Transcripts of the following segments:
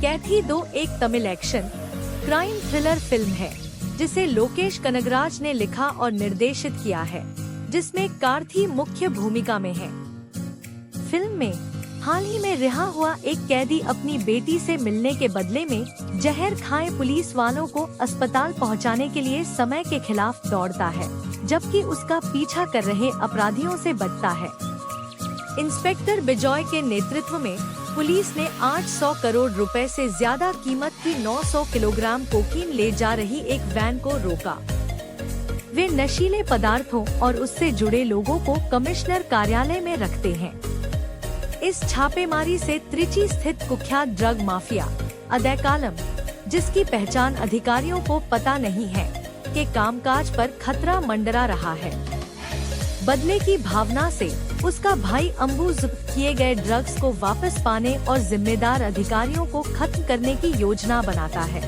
कैथी 2 एक Tamil action crime thriller film है जिसे लोकेश कनगराज ने लिखा और निर्देशित किया है, जिसमें कार्थी मुख्य भूमिका में है। फिल्म में हाल ही में रिहा हुआ एक कैदी अपनी बेटी से मिलने के बदले में जहर खाए पुलिस वालों को अस्पताल पहुंचाने के लिए समय के खिलाफ दौड़ता है, जबकि उसका पीछा कर रहे अपराधियों से बचता है। इंस्पेक्टर बिजॉय के नेतृत्व में पुलिस ने 800 करोड़ रुपए से ज्यादा कीमत की 900 किलोग्राम कोकीन ले जा रही एक वैन को रोका। वे नशीले पदार्थों और उससे जुड़े लोगों को कमिश्नर कार्यालय में रखते हैं। इस छापेमारी से त्रिची स्थित कुख्यात ड्रग माफिया अदैकालम, जिसकी पहचान अधिकारियों को पता नहीं है, के कामकाज पर खतरा मंडरा रहा है। बदले की भावना से उसका भाई अंबु जब्त किए गए ड्रग्स को वापस पाने और जिम्मेदार अधिकारियों को खत्म करने की योजना बनाता है।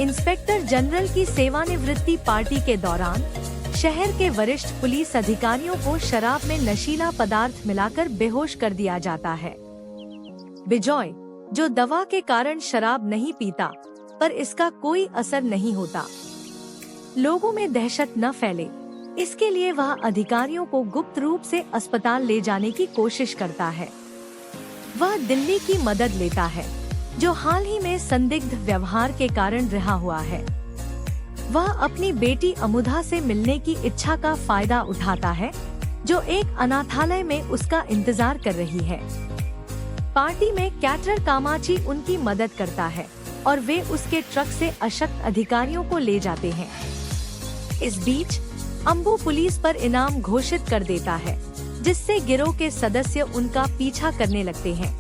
इंस्पेक्टर जनरल की सेवानिवृत्ति पार्टी के दौरान शहर के वरिष्ठ पुलिस अधिकारियों को शराब में नशीला पदार्थ मिलाकर बेहोश कर दिया जाता है। बिजॉय, जो दवा के कारण शराब नहीं पीता, पर इसका कोई असर नहीं होता, लोगों में दहशत न फैले, इसके लिए वह अधिकारियों को गुप्त रूप से अस्पताल ले जाने की कोशिश करता है। वह दिल्ली की मदद लेता है, जो हाल ही में संदिग्ध व्यवहार के कारण रिहा हुआ है। वह अपनी बेटी अमुधा से मिलने की इच्छा का फायदा उठाता है, जो एक अनाथालय में उसका इंतजार कर रही है। पार्टी में कैटरर कामाची उनकी मदद करता है और वे उसके ट्रक से अशक्त अधिकारियों को ले जाते हैं। इस बीच अंबु पुलिस पर इनाम घोषित कर देता है, जिससे गिरोह के सदस्य उनका पीछा करने लगते हैं।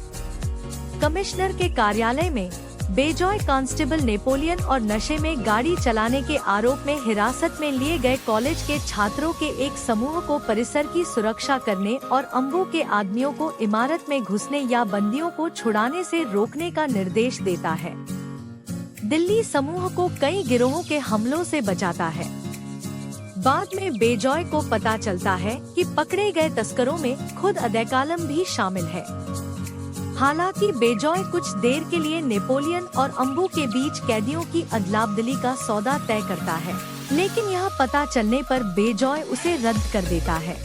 कमिश्नर के कार्यालय में बेजॉय कांस्टेबल नेपोलियन और नशे में गाड़ी चलाने के आरोप में हिरासत में लिए गए कॉलेज के छात्रों के एक समूह को परिसर की सुरक्षा करने और अंबु के आदमियों को इमारत में घुसने या बंदियों को छुड़ाने से रोकने का निर्देश देता है। दिल्ली समूह को कई गिरोहों के हमलों से बचाता है। बाद में बेजॉय को पता चलता है कि पकड़े गए तस्करों में खुद अदैकालम भी शामिल है। हालांकि बेजॉय कुछ देर के लिए नेपोलियन और अंबु के बीच कैदियों की अदलाबदली का सौदा तय करता है, लेकिन यह पता चलने पर बेजॉय उसे रद्द कर देता है।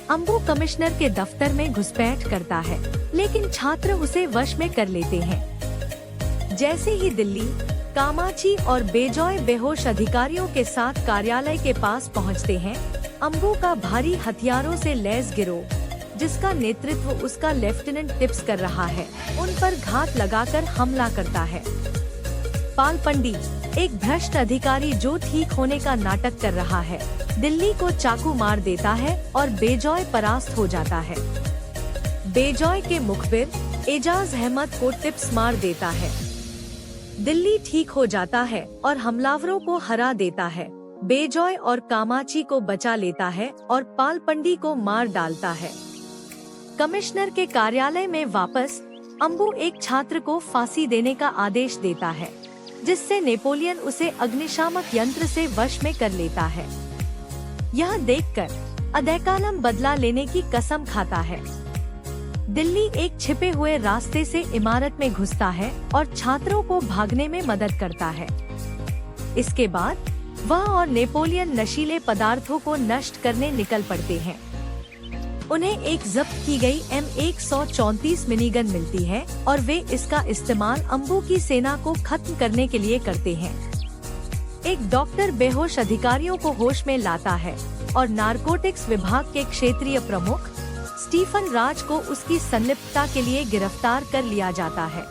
अंबु कमिश्नर के दफ्तर में घुसपैठ करता है, लेकिन छात्र उसे वश में कर लेते हैं। जैसे ही दिल्ली, कामाची और बेजॉय बेहोश अधिकारियों के साथ कार्यालय के पास पहुंचते हैं, अंबु का भारी हथियारों से लैस गिरोह, जिसका नेतृत्व उसका लेफ्टिनेंट टिप्स कर रहा है, उन पर घात लगाकर हमला करता है। पालपंडी, एक भ्रष्ट अधिकारी जो ठीक होने का नाटक कर रहा है, दिल्ली को चाकू मार देता है और बेजॉय परास्त हो जाता है। बेजॉय के मुखबिर एजाज अहमद को टिप्स मार देता है। दिल्ली ठीक हो जाता है और हमलावरों को हरा देता है। बेजॉय और कामाची को बचा लेता है और पालपंडी को मार डालता है। कमिश्नर के कार्यालय में वापस अंबु एक छात्र को फांसी देने का आदेश देता है, जिससे नेपोलियन उसे अग्निशामक यंत्र से वश में कर लेता है। यह देखकर अदैकालम बदला लेने की कसम खाता है। दिल्ली एक छिपे हुए रास्ते से इमारत में घुसता है और छात्रों को भागने में मदद करता है। इसके बाद वह और नेपोलियन नशीले पदार्थों को नष्ट करने निकल पड़ते हैं। उन्हें एक जब्त की गई M134 मिनीगन मिलती है और वे इसका इस्तेमाल अंबु की सेना को खत्म करने के लिए करते हैं। एक डॉक्टर बेहोश अधिकारियों को होश में लाता है और नारकोटिक्स विभाग के क्षेत्रीय प्रमुख स्टीफन राज को उसकी संलिप्तता के लिए गिरफ्तार कर लिया जाता है।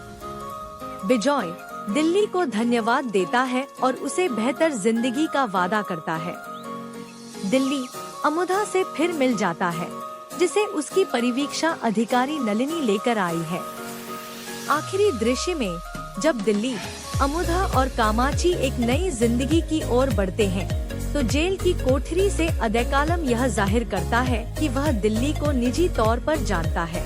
बिजॉय दिल्ली को धन्यवाद देता है और उसे बेहतर जिंदगी का वादा करता है। दिल्ली अमुधा से फिर मिल जाता है, जिसे उसकी परिवीक्षा अधिकारी नलिनी लेकर आई है। आखिरी दृश्य में जब दिल्ली, अमुधा और कामाची एक नई जिंदगी की ओर बढ़ते हैं, तो जेल की कोठरी से अदैकालम यह जाहिर करता है कि वह दिल्ली को निजी तौर पर जानता है।